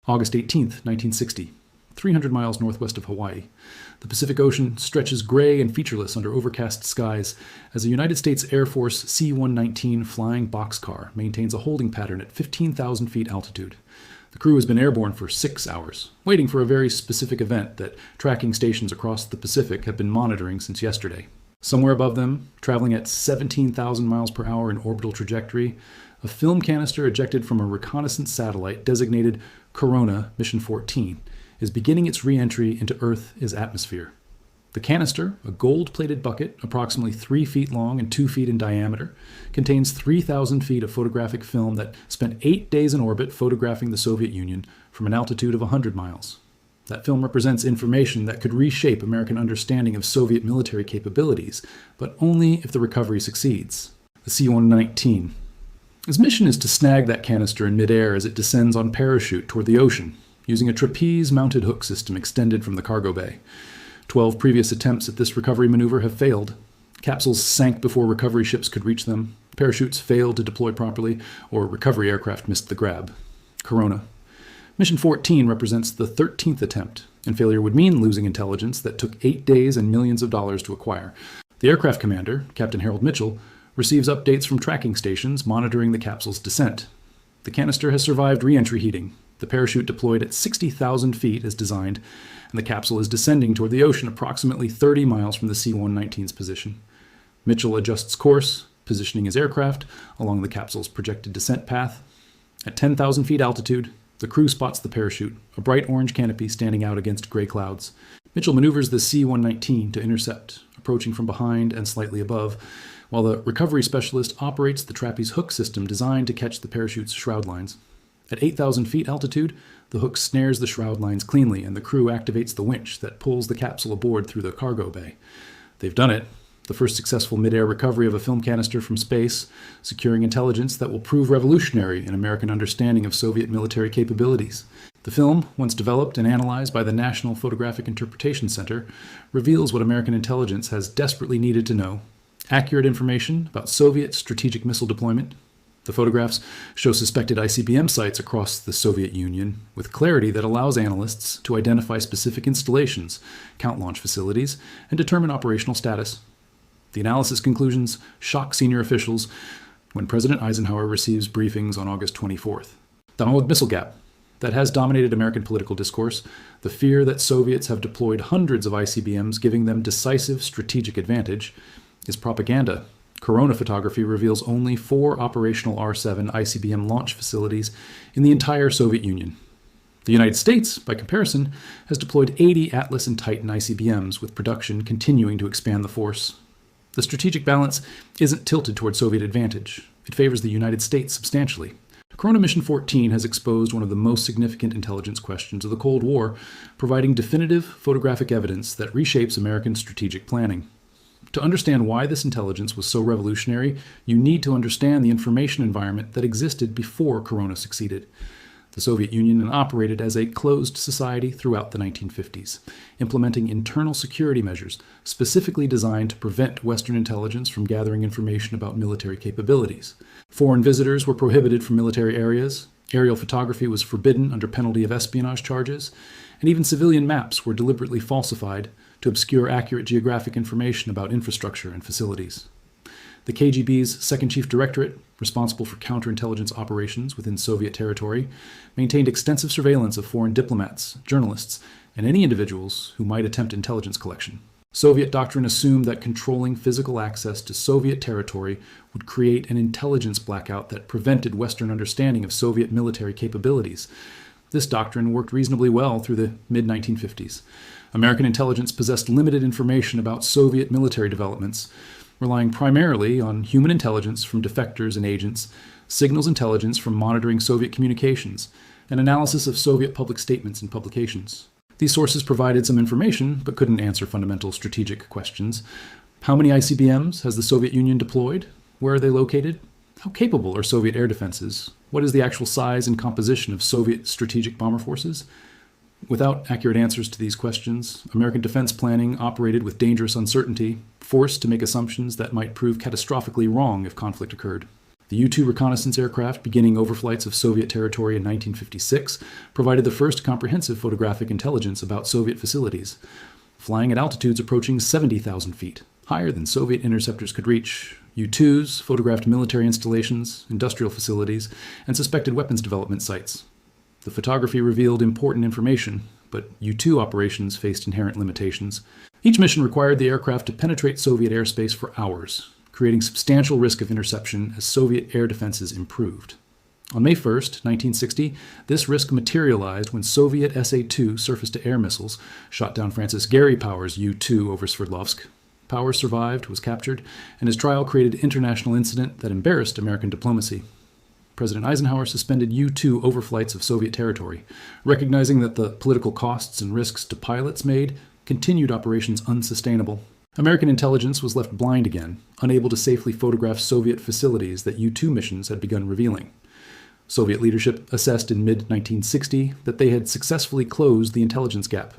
August 18th, 1960, 300 miles northwest of Hawaii. The Pacific Ocean stretches gray and featureless under overcast skies as a United States Air Force C-119 flying Boxcar maintains a holding pattern at 15,000 feet altitude. The crew has been airborne for 6 hours, waiting for a very specific event that tracking stations across the Pacific have been monitoring since yesterday. Somewhere above them, traveling at 17,000 miles per hour in orbital trajectory, a film canister ejected from a reconnaissance satellite designated Corona Mission 14 is beginning its re-entry into Earth's atmosphere. The canister, a gold-plated bucket approximately 3 feet long and 2 feet in diameter, contains 3,000 feet of photographic film that spent 8 days in orbit photographing the Soviet Union from an altitude of 100 miles. That film represents information that could reshape American understanding of Soviet military capabilities, but only if the recovery succeeds. The C-119. Its mission is to snag that canister in midair as it descends on parachute toward the ocean, using a trapeze-mounted hook system extended from the cargo bay. 12 previous attempts at this recovery maneuver have failed. Capsules sank before recovery ships could reach them, parachutes failed to deploy properly, or recovery aircraft missed the grab. Corona. Mission 14 represents the 13th attempt, and failure would mean losing intelligence that took 8 days and millions of dollars to acquire. The aircraft commander, Captain Harold Mitchell, receives updates from tracking stations monitoring the capsule's descent. The canister has survived re-entry heating. The parachute deployed at 60,000 feet as designed, and the capsule is descending toward the ocean approximately 30 miles from the C-119's position. Mitchell adjusts course, positioning his aircraft along the capsule's projected descent path. At 10,000 feet altitude, the crew spots the parachute, a bright orange canopy standing out against gray clouds. Mitchell maneuvers the C-119 to intercept, approaching from behind and slightly above, while the recovery specialist operates the trapeze hook system designed to catch the parachute's shroud lines. At 8,000 feet altitude, the hook snares the shroud lines cleanly, and the crew activates the winch that pulls the capsule aboard through the cargo bay. They've done it. The first successful mid-air recovery of a film canister from space, securing intelligence that will prove revolutionary in American understanding of Soviet military capabilities. The film, once developed and analyzed by the National Photographic Interpretation Center, reveals what American intelligence has desperately needed to know: accurate information about Soviet strategic missile deployment. The photographs show suspected ICBM sites across the Soviet Union with clarity that allows analysts to identify specific installations, count launch facilities, and determine operational status. The analysis conclusions shock senior officials when President Eisenhower receives briefings on August 24th. The Downward missile gap that has dominated American political discourse, the fear that Soviets have deployed hundreds of ICBMs giving them decisive strategic advantage, is propaganda. Corona photography reveals only 4 operational R-7 ICBM launch facilities in the entire Soviet Union. The United States, by comparison, has deployed 80 Atlas and Titan ICBMs, with production continuing to expand the force. The strategic balance isn't tilted toward Soviet advantage. It favors the United States substantially. Corona Mission 14 has exposed one of the most significant intelligence questions of the Cold War, providing definitive photographic evidence that reshapes American strategic planning. To understand why this intelligence was so revolutionary, you need to understand the information environment that existed before Corona succeeded. The Soviet Union operated as a closed society throughout the 1950s, implementing internal security measures specifically designed to prevent Western intelligence from gathering information about military capabilities. Foreign visitors were prohibited from military areas, aerial photography was forbidden under penalty of espionage charges, and even civilian maps were deliberately falsified to obscure accurate geographic information about infrastructure and facilities. The KGB's Second Chief Directorate, responsible for counterintelligence operations within Soviet territory, maintained extensive surveillance of foreign diplomats, journalists, and any individuals who might attempt intelligence collection. Soviet doctrine assumed that controlling physical access to Soviet territory would create an intelligence blackout that prevented Western understanding of Soviet military capabilities. This doctrine worked reasonably well through the mid-1950s. American intelligence possessed limited information about Soviet military developments, relying primarily on human intelligence from defectors and agents, signals intelligence from monitoring Soviet communications, and analysis of Soviet public statements and publications. These sources provided some information, but couldn't answer fundamental strategic questions. How many ICBMs has the Soviet Union deployed? Where are they located? How capable are Soviet air defenses? What is the actual size and composition of Soviet strategic bomber forces? Without accurate answers to these questions, American defense planning operated with dangerous uncertainty, forced to make assumptions that might prove catastrophically wrong if conflict occurred. The U-2 reconnaissance aircraft, beginning overflights of Soviet territory in 1956, provided the first comprehensive photographic intelligence about Soviet facilities, flying at altitudes approaching 70,000 feet, higher than Soviet interceptors could reach. U-2s photographed military installations, industrial facilities, and suspected weapons development sites. The photography revealed important information, but U-2 operations faced inherent limitations. Each mission required the aircraft to penetrate Soviet airspace for hours, creating substantial risk of interception as Soviet air defenses improved. On May 1, 1960, this risk materialized when Soviet SA-2 surface-to-air missiles shot down Francis Gary Powers' U-2 over Sverdlovsk. Powers survived, was captured, and his trial created international incident that embarrassed American diplomacy. President Eisenhower suspended U-2 overflights of Soviet territory, recognizing that the political costs and risks to pilots made continued operations unsustainable. American intelligence was left blind again, unable to safely photograph Soviet facilities that U-2 missions had begun revealing. Soviet leadership assessed in mid-1960 that they had successfully closed the intelligence gap.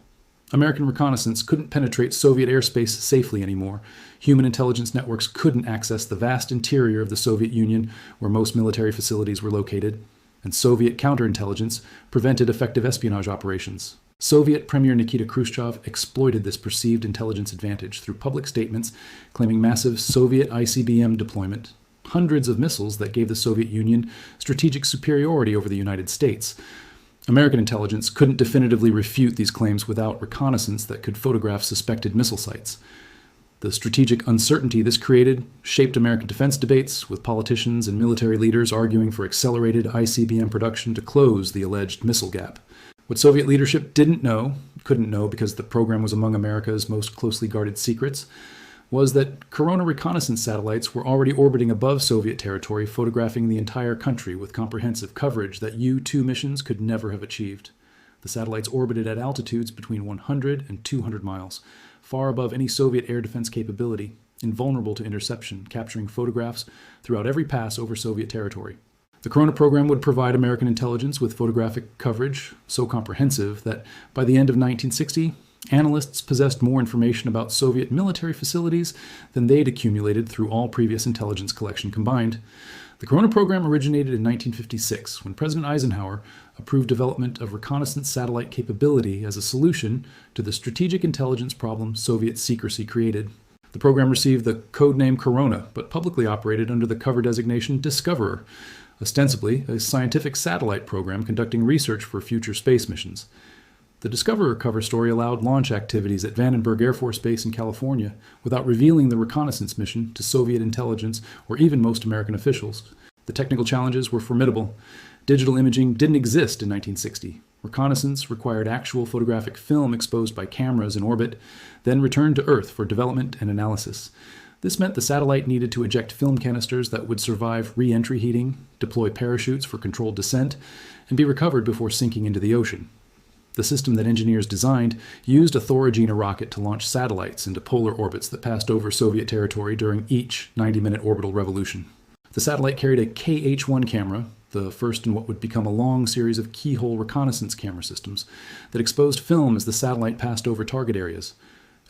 American reconnaissance couldn't penetrate Soviet airspace safely anymore. Human intelligence networks couldn't access the vast interior of the Soviet Union, where most military facilities were located, and Soviet counterintelligence prevented effective espionage operations. Soviet Premier Nikita Khrushchev exploited this perceived intelligence advantage through public statements claiming massive Soviet ICBM deployment, hundreds of missiles that gave the Soviet Union strategic superiority over the United States. American intelligence couldn't definitively refute these claims without reconnaissance that could photograph suspected missile sites. The strategic uncertainty this created shaped American defense debates, with politicians and military leaders arguing for accelerated ICBM production to close the alleged missile gap. What Soviet leadership couldn't know because the program was among America's most closely guarded secrets, was that Corona reconnaissance satellites were already orbiting above Soviet territory, photographing the entire country with comprehensive coverage that U-2 missions could never have achieved. The satellites orbited at altitudes between 100 and 200 miles, far above any Soviet air defense capability, invulnerable to interception, capturing photographs throughout every pass over Soviet territory. The Corona program would provide American intelligence with photographic coverage so comprehensive that by the end of 1960, analysts possessed more information about Soviet military facilities than they'd accumulated through all previous intelligence collection combined. The Corona program originated in 1956 when President Eisenhower approved development of reconnaissance satellite capability as a solution to the strategic intelligence problem Soviet secrecy created. The program received the codename Corona, but publicly operated under the cover designation Discoverer, ostensibly a scientific satellite program conducting research for future space missions. The Discoverer cover story allowed launch activities at Vandenberg Air Force Base in California without revealing the reconnaissance mission to Soviet intelligence or even most American officials. The technical challenges were formidable. Digital imaging didn't exist in 1960. Reconnaissance required actual photographic film exposed by cameras in orbit, then returned to Earth for development and analysis. This meant the satellite needed to eject film canisters that would survive re-entry heating, deploy parachutes for controlled descent, and be recovered before sinking into the ocean. The system that engineers designed used a Thor-Agena rocket to launch satellites into polar orbits that passed over Soviet territory during each 90-minute orbital revolution. The satellite carried a KH-1 camera, the first in what would become a long series of keyhole reconnaissance camera systems, that exposed film as the satellite passed over target areas.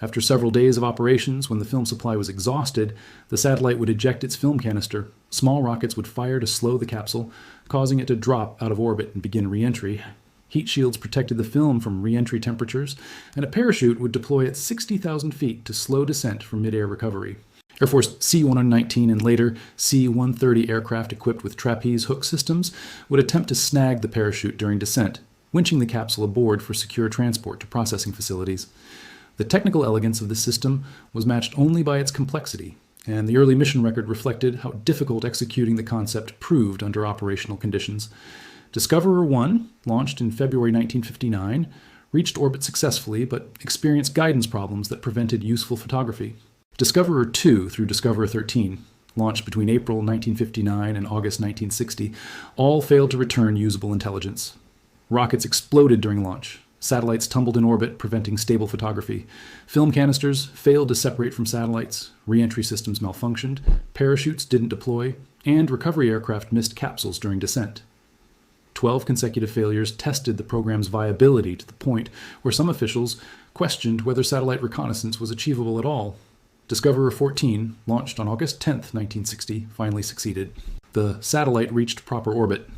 After several days of operations, when the film supply was exhausted, the satellite would eject its film canister. Small rockets would fire to slow the capsule, causing it to drop out of orbit and begin re-entry. Heat shields protected the film from re-entry temperatures, and a parachute would deploy at 60,000 feet to slow descent for mid-air recovery. Air Force C-119 and later C-130 aircraft equipped with trapeze hook systems would attempt to snag the parachute during descent, winching the capsule aboard for secure transport to processing facilities. The technical elegance of this system was matched only by its complexity, and the early mission record reflected how difficult executing the concept proved under operational conditions. Discoverer 1, launched in February 1959, reached orbit successfully but experienced guidance problems that prevented useful photography. Discoverer 2 through Discoverer 13, launched between April 1959 and August 1960, all failed to return usable intelligence. Rockets exploded during launch. Satellites tumbled in orbit, preventing stable photography. Film canisters failed to separate from satellites. Re-entry systems malfunctioned. Parachutes didn't deploy. And recovery aircraft missed capsules during descent. 12 consecutive failures tested the program's viability to the point where some officials questioned whether satellite reconnaissance was achievable at all. Discoverer 14, launched on August 10, 1960, finally succeeded. the satellite reached proper orbit.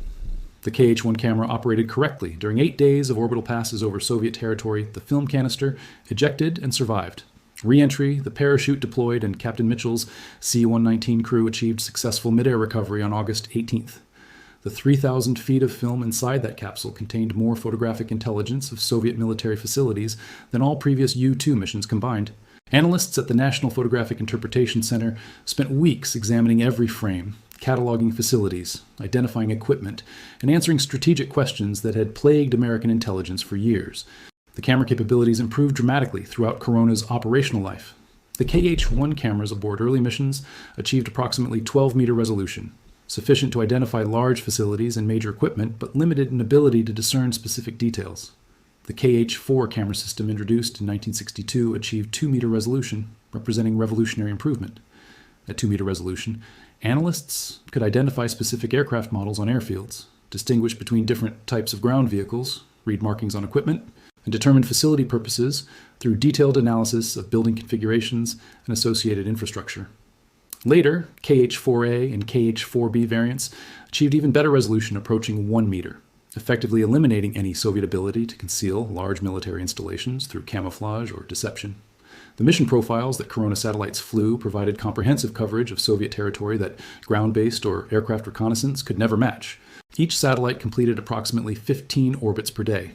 The KH-1 camera operated correctly during 8 days of orbital passes over Soviet territory. The film canister ejected and survived. Re-entry, the parachute deployed, and Captain Mitchell's C-119 crew achieved successful midair recovery on August 18th. The 3,000 feet of film inside that capsule contained more photographic intelligence of Soviet military facilities than all previous U-2 missions combined. Analysts at the National Photographic Interpretation Center spent weeks examining every frame, cataloging facilities, identifying equipment, and answering strategic questions that had plagued American intelligence for years. The camera capabilities improved dramatically throughout Corona's operational life. The KH-1 cameras aboard early missions achieved approximately 12-meter resolution, sufficient to identify large facilities and major equipment, but limited in ability to discern specific details. The KH-4 camera system introduced in 1962 achieved 2-meter resolution, representing revolutionary improvement. At 2-meter resolution, analysts could identify specific aircraft models on airfields, distinguish between different types of ground vehicles, read markings on equipment, and determine facility purposes through detailed analysis of building configurations and associated infrastructure. Later, KH-4A and KH-4B variants achieved even better resolution, approaching 1 meter, effectively eliminating any Soviet ability to conceal large military installations through camouflage or deception. The mission profiles that Corona satellites flew provided comprehensive coverage of Soviet territory that ground-based or aircraft reconnaissance could never match. Each satellite completed approximately 15 orbits per day,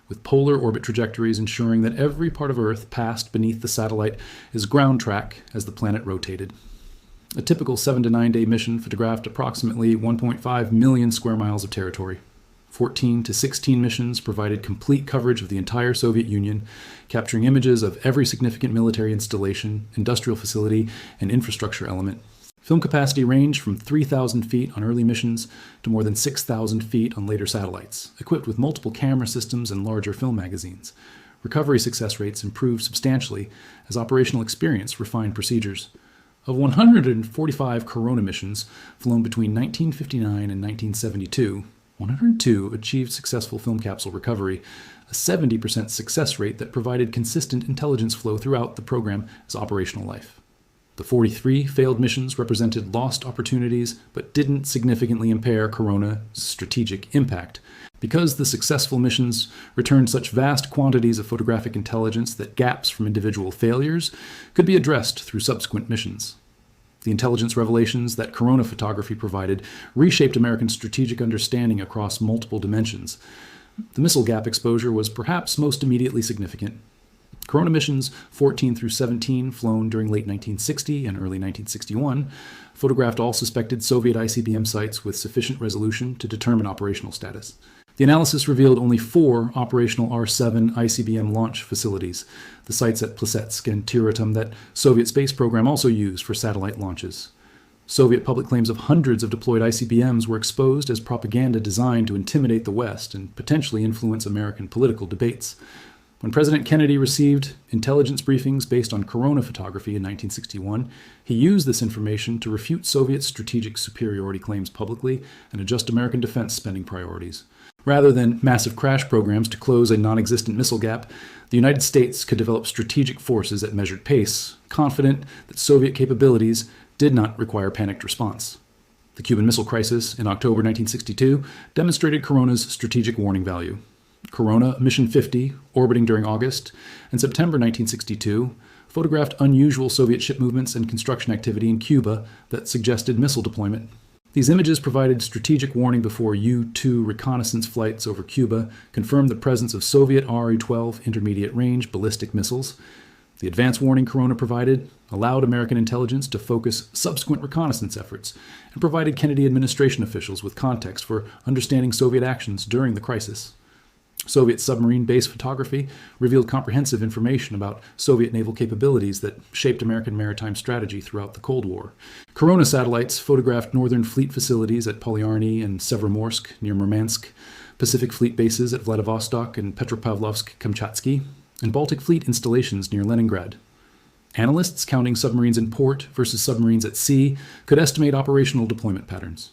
with polar orbit trajectories ensuring that every part of Earth passed beneath the satellite as ground track as the planet rotated. A typical 7 to 9 day mission photographed approximately 1.5 million square miles of territory. 14 to 16 missions provided complete coverage of the entire Soviet Union, capturing images of every significant military installation, industrial facility, and infrastructure element. Film capacity ranged from 3,000 feet on early missions to more than 6,000 feet on later satellites, equipped with multiple camera systems and larger film magazines. Recovery success rates improved substantially as operational experience refined procedures. Of 145 Corona missions flown between 1959 and 1972, 102 achieved successful film capsule recovery, a 70% success rate that provided consistent intelligence flow throughout the program as operational life. The 43 failed missions represented lost opportunities but didn't significantly impair Corona's strategic impact, because the successful missions returned such vast quantities of photographic intelligence that gaps from individual failures could be addressed through subsequent missions. The intelligence revelations that Corona photography provided reshaped American strategic understanding across multiple dimensions. The missile gap exposure was perhaps most immediately significant. Corona missions 14 through 17, flown during late 1960 and early 1961, photographed all suspected Soviet ICBM sites with sufficient resolution to determine operational status. The analysis revealed only 4 operational R-7 ICBM launch facilities, the sites at Plesetsk and Tyuratam that Soviet space program also used for satellite launches. Soviet public claims of hundreds of deployed ICBMs were exposed as propaganda designed to intimidate the West and potentially influence American political debates. When President Kennedy received intelligence briefings based on Corona photography in 1961, he used this information to refute Soviet strategic superiority claims publicly and adjust American defense spending priorities. Rather than massive crash programs to close a non-existent missile gap, the United States could develop strategic forces at measured pace, confident that Soviet capabilities did not require panicked response. The Cuban Missile Crisis in October 1962 demonstrated Corona's strategic warning value. Corona Mission 50, orbiting during August and September 1962, photographed unusual Soviet ship movements and construction activity in Cuba that suggested missile deployment. These images provided strategic warning before U-2 reconnaissance flights over Cuba confirmed the presence of Soviet RU-12 intermediate-range ballistic missiles. The advance warning Corona provided allowed American intelligence to focus subsequent reconnaissance efforts and provided Kennedy administration officials with context for understanding Soviet actions during the crisis. Soviet submarine-based photography revealed comprehensive information about Soviet naval capabilities that shaped American maritime strategy throughout the Cold War. Corona satellites photographed Northern Fleet facilities at Polyarny and Severomorsk near Murmansk, Pacific Fleet bases at Vladivostok and Petropavlovsk-Kamchatsky, and Baltic Fleet installations near Leningrad. Analysts counting submarines in port versus submarines at sea could estimate operational deployment patterns.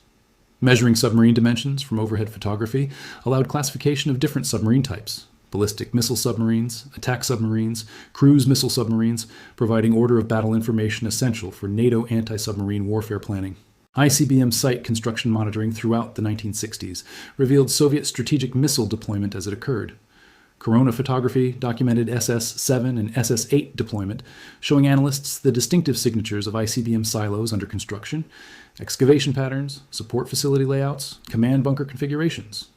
Measuring submarine dimensions from overhead photography allowed classification of different submarine types: ballistic missile submarines, attack submarines, cruise missile submarines, providing order of battle information essential for NATO anti-submarine warfare planning. ICBM site construction monitoring throughout the 1960s revealed Soviet strategic missile deployment as it occurred. Corona photography documented SS-7 and SS-8 deployment, showing analysts the distinctive signatures of ICBM silos under construction, excavation patterns, support facility layouts, command bunker configurations.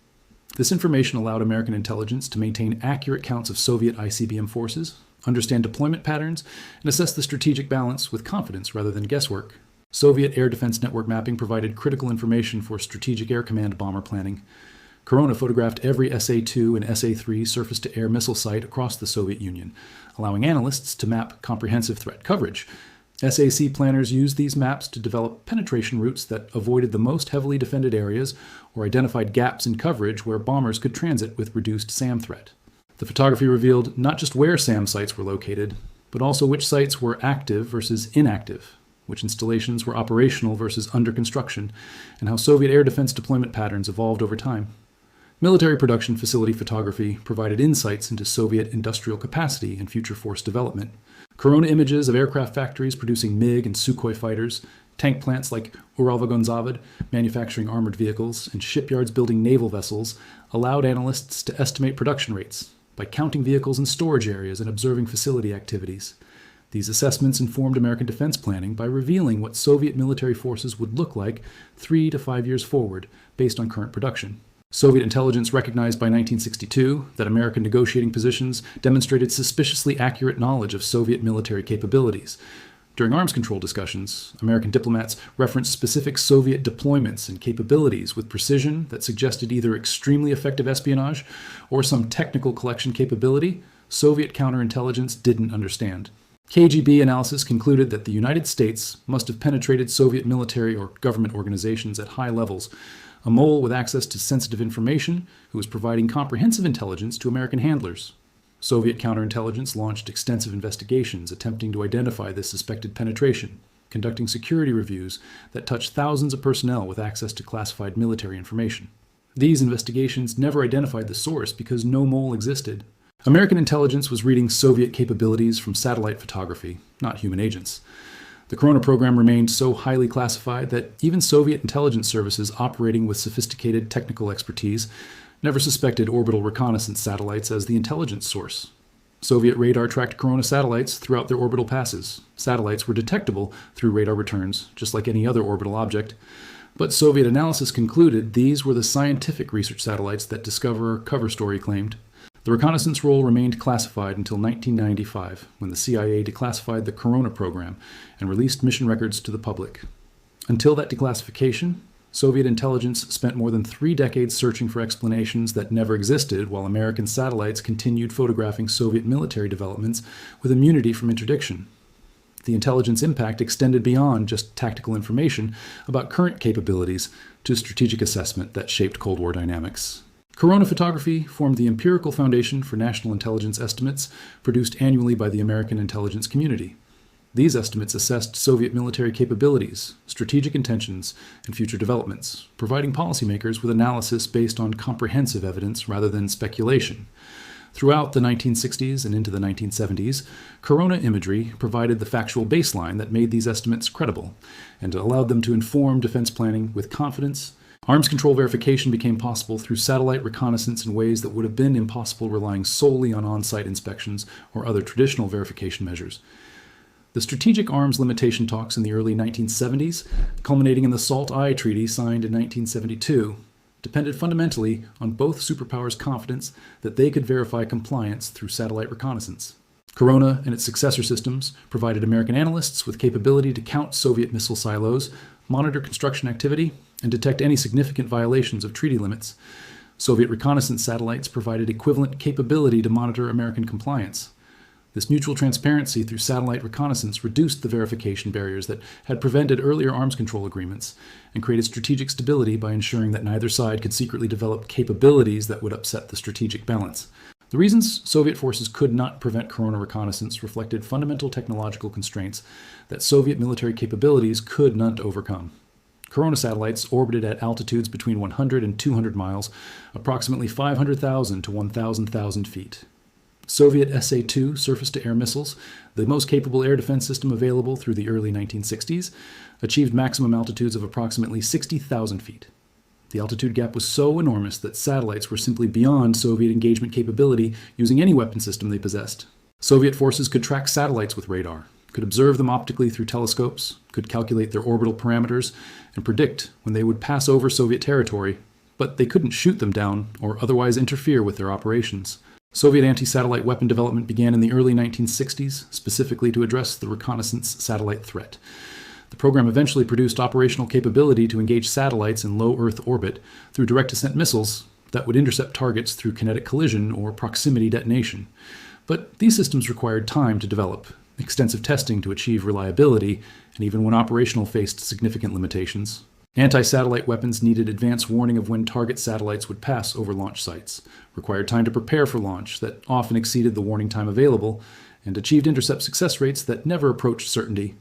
This information allowed American intelligence to maintain accurate counts of Soviet ICBM forces, understand deployment patterns, and assess the strategic balance with confidence rather than guesswork. Soviet air defense network mapping provided critical information for strategic air command bomber planning. Corona photographed every SA-2 and SA-3 surface-to-air missile site across the Soviet Union, allowing analysts to map comprehensive threat coverage. SAC planners used these maps to develop penetration routes that avoided the most heavily defended areas or identified gaps in coverage where bombers could transit with reduced SAM threat. The photography revealed not just where SAM sites were located, but also which sites were active versus inactive, which installations were operational versus under construction, and how Soviet air defense deployment patterns evolved over time. Military production facility photography provided insights into Soviet industrial capacity and future force development. Corona images of aircraft factories producing MiG and Sukhoi fighters, tank plants like Uralvagonzavod manufacturing armored vehicles, and shipyards building naval vessels allowed analysts to estimate production rates by counting vehicles in storage areas and observing facility activities. These assessments informed American defense planning by revealing what Soviet military forces would look like 3 to 5 years forward based on current production. Soviet intelligence recognized by 1962 that American negotiating positions demonstrated suspiciously accurate knowledge of Soviet military capabilities. During arms control discussions, American diplomats referenced specific Soviet deployments and capabilities with precision that suggested either extremely effective espionage or some technical collection capability Soviet counterintelligence didn't understand. KGB analysis concluded that the United States must have penetrated Soviet military or government organizations at high levels, a mole with access to sensitive information who was providing comprehensive intelligence to American handlers. Soviet counterintelligence launched extensive investigations attempting to identify this suspected penetration, conducting security reviews that touched thousands of personnel with access to classified military information. These investigations never identified the source because no mole existed. American intelligence was reading Soviet capabilities from satellite photography, not human agents. The Corona program remained so highly classified that even Soviet intelligence services operating with sophisticated technical expertise never suspected orbital reconnaissance satellites as the intelligence source. Soviet radar tracked Corona satellites throughout their orbital passes. Satellites were detectable through radar returns, just like any other orbital object. But Soviet analysis concluded these were the scientific research satellites that Discoverer cover story claimed. The reconnaissance role remained classified until 1995, when the CIA declassified the Corona program and released mission records to the public. Until that declassification, Soviet intelligence spent more than 3 decades searching for explanations that never existed, while American satellites continued photographing Soviet military developments with immunity from interdiction. The intelligence impact extended beyond just tactical information about current capabilities to strategic assessment that shaped Cold War dynamics. Corona photography formed the empirical foundation for national intelligence estimates produced annually by the American intelligence community. These estimates assessed Soviet military capabilities, strategic intentions, and future developments, providing policymakers with analysis based on comprehensive evidence rather than speculation. Throughout the 1960s and into the 1970s, Corona imagery provided the factual baseline that made these estimates credible and allowed them to inform defense planning with confidence. Arms control verification became possible through satellite reconnaissance in ways that would have been impossible relying solely on on-site inspections or other traditional verification measures. The strategic arms limitation talks in the early 1970s, culminating in the SALT-I Treaty signed in 1972, depended fundamentally on both superpowers' confidence that they could verify compliance through satellite reconnaissance. Corona and its successor systems provided American analysts with capability to count Soviet missile silos, monitor construction activity, and detect any significant violations of treaty limits. Soviet reconnaissance satellites provided equivalent capability to monitor American compliance. This mutual transparency through satellite reconnaissance reduced the verification barriers that had prevented earlier arms control agreements and created strategic stability by ensuring that neither side could secretly develop capabilities that would upset the strategic balance. The reasons Soviet forces could not prevent Corona reconnaissance reflected fundamental technological constraints that Soviet military capabilities could not overcome. Corona satellites orbited at altitudes between 100 and 200 miles, approximately 500,000 to 1,000,000 feet. Soviet SA-2 surface-to-air missiles, the most capable air defense system available through the early 1960s, achieved maximum altitudes of approximately 60,000 feet. The altitude gap was so enormous that satellites were simply beyond Soviet engagement capability using any weapon system they possessed. Soviet forces could track satellites with radar, could observe them optically through telescopes, could calculate their orbital parameters, and predict when they would pass over Soviet territory, but they couldn't shoot them down or otherwise interfere with their operations. Soviet anti-satellite weapon development began in the early 1960s, specifically to address the reconnaissance satellite threat. The program eventually produced operational capability to engage satellites in low Earth orbit through direct-descent missiles that would intercept targets through kinetic collision or proximity detonation. But these systems required time to develop, extensive testing to achieve reliability, and even when operational faced significant limitations. Anti-satellite weapons needed advance warning of when target satellites would pass over launch sites, required time to prepare for launch that often exceeded the warning time available, and achieved intercept success rates that never approached certainty.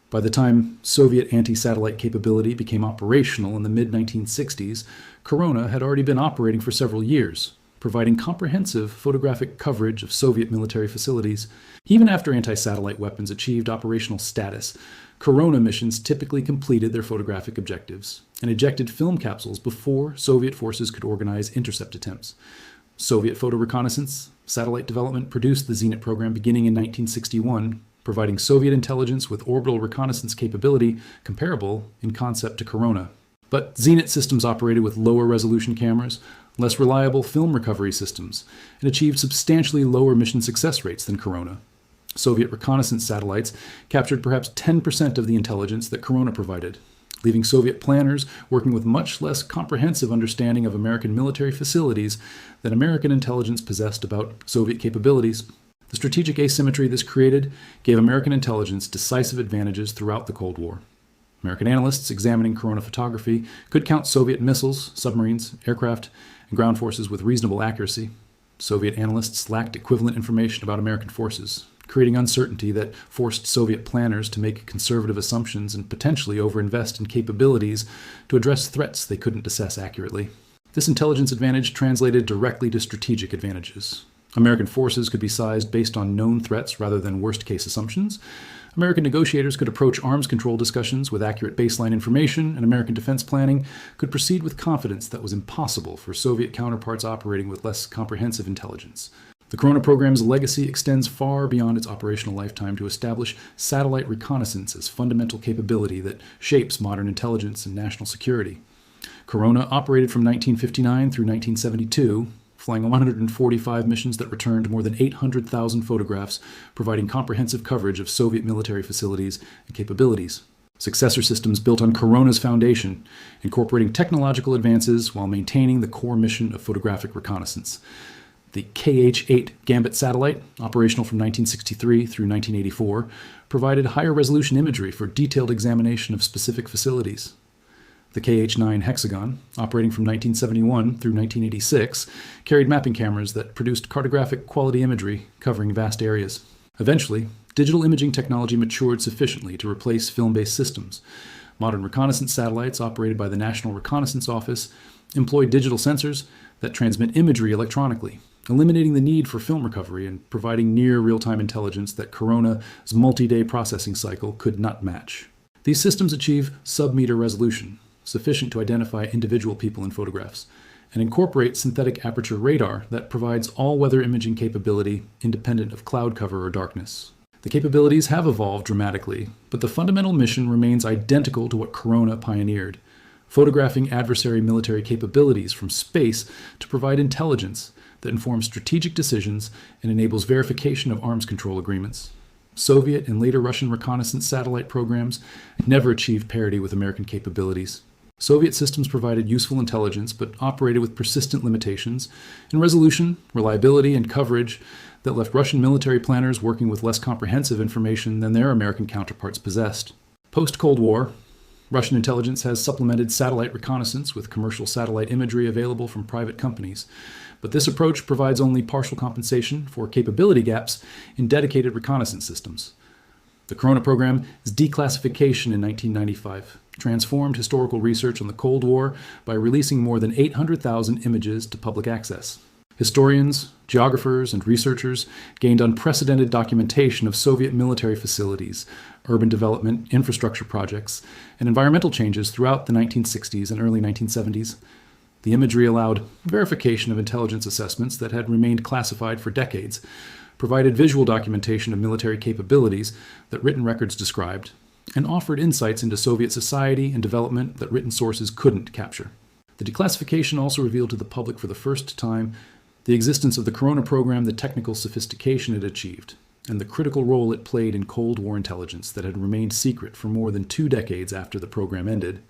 By the time Soviet anti-satellite capability became operational in the mid-1960s, Corona had already been operating for several years, providing comprehensive photographic coverage of Soviet military facilities. Even after anti-satellite weapons achieved operational status, Corona missions typically completed their photographic objectives and ejected film capsules before Soviet forces could organize intercept attempts. Soviet photo reconnaissance satellite development produced the Zenit program beginning in 1961, providing Soviet intelligence with orbital reconnaissance capability comparable in concept to Corona. But Zenit systems operated with lower resolution cameras, less reliable film recovery systems, and achieved substantially lower mission success rates than Corona. Soviet reconnaissance satellites captured perhaps 10% of the intelligence that Corona provided, leaving Soviet planners working with much less comprehensive understanding of American military facilities than American intelligence possessed about Soviet capabilities. The strategic asymmetry this created gave American intelligence decisive advantages throughout the Cold War. American analysts examining Corona photography could count Soviet missiles, submarines, aircraft, and ground forces with reasonable accuracy. Soviet analysts lacked equivalent information about American forces, creating uncertainty that forced Soviet planners to make conservative assumptions and potentially overinvest in capabilities to address threats they couldn't assess accurately. This intelligence advantage translated directly to strategic advantages. American forces could be sized based on known threats rather than worst-case assumptions. American negotiators could approach arms control discussions with accurate baseline information, and American defense planning could proceed with confidence that was impossible for Soviet counterparts operating with less comprehensive intelligence. The Corona program's legacy extends far beyond its operational lifetime to establish satellite reconnaissance as fundamental capability that shapes modern intelligence and national security. Corona operated from 1959 through 1972, flying 145 missions that returned more than 800,000 photographs, providing comprehensive coverage of Soviet military facilities and capabilities. Successor systems built on Corona's foundation, incorporating technological advances while maintaining the core mission of photographic reconnaissance. The KH-8 Gambit satellite, operational from 1963 through 1984, provided higher resolution imagery for detailed examination of specific facilities. The KH-9 Hexagon, operating from 1971 through 1986, carried mapping cameras that produced cartographic quality imagery covering vast areas. Eventually, digital imaging technology matured sufficiently to replace film-based systems. Modern reconnaissance satellites operated by the National Reconnaissance Office employ digital sensors that transmit imagery electronically, eliminating the need for film recovery and providing near real-time intelligence that Corona's multi-day processing cycle could not match. These systems achieve sub-meter resolution, sufficient to identify individual people in photographs, and incorporate synthetic aperture radar that provides all-weather imaging capability independent of cloud cover or darkness. The capabilities have evolved dramatically, but the fundamental mission remains identical to what Corona pioneered: photographing adversary military capabilities from space to provide intelligence that informs strategic decisions and enables verification of arms control agreements. Soviet and later Russian reconnaissance satellite programs never achieved parity with American capabilities. Soviet systems provided useful intelligence but operated with persistent limitations in resolution, reliability, and coverage that left Russian military planners working with less comprehensive information than their American counterparts possessed. Post-Cold War, Russian intelligence has supplemented satellite reconnaissance with commercial satellite imagery available from private companies, but this approach provides only partial compensation for capability gaps in dedicated reconnaissance systems. The Corona program's declassification in 1995 transformed historical research on the Cold War by releasing more than 800,000 images to public access. Historians, geographers, and researchers gained unprecedented documentation of Soviet military facilities, urban development, infrastructure projects, and environmental changes throughout the 1960s and early 1970s. The imagery allowed verification of intelligence assessments that had remained classified for decades, provided visual documentation of military capabilities that written records described, and offered insights into Soviet society and development that written sources couldn't capture. The declassification also revealed to the public for the first time the existence of the Corona program, the technical sophistication it achieved, and the critical role it played in Cold War intelligence that had remained secret for more than 2 decades after the program ended.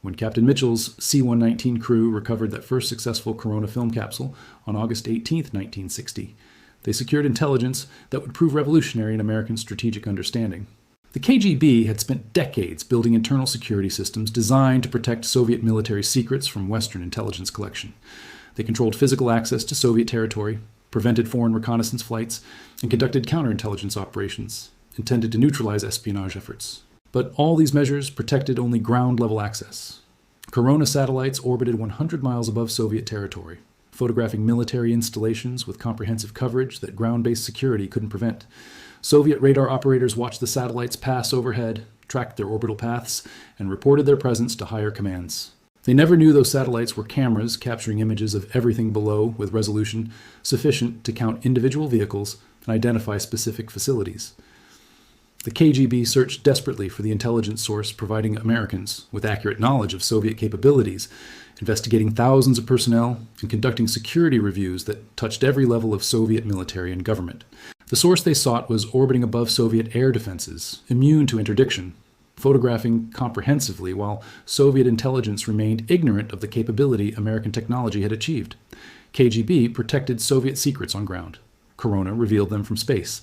When Captain Mitchell's C-119 crew recovered that first successful Corona film capsule on August 18, 1960, they secured intelligence that would prove revolutionary in American strategic understanding. The KGB had spent decades building internal security systems designed to protect Soviet military secrets from Western intelligence collection. They controlled physical access to Soviet territory, prevented foreign reconnaissance flights, and conducted counterintelligence operations intended to neutralize espionage efforts. But all these measures protected only ground-level access. Corona satellites orbited 100 miles above Soviet territory, photographing military installations with comprehensive coverage that ground-based security couldn't prevent. Soviet radar operators watched the satellites pass overhead, tracked their orbital paths, and reported their presence to higher commands. They never knew those satellites were cameras capturing images of everything below with resolution sufficient to count individual vehicles and identify specific facilities. The KGB searched desperately for the intelligence source providing Americans with accurate knowledge of Soviet capabilities, investigating thousands of personnel and conducting security reviews that touched every level of Soviet military and government. The source they sought was orbiting above Soviet air defenses, immune to interdiction, photographing comprehensively while Soviet intelligence remained ignorant of the capability American technology had achieved. KGB protected Soviet secrets on ground. Corona revealed them from space.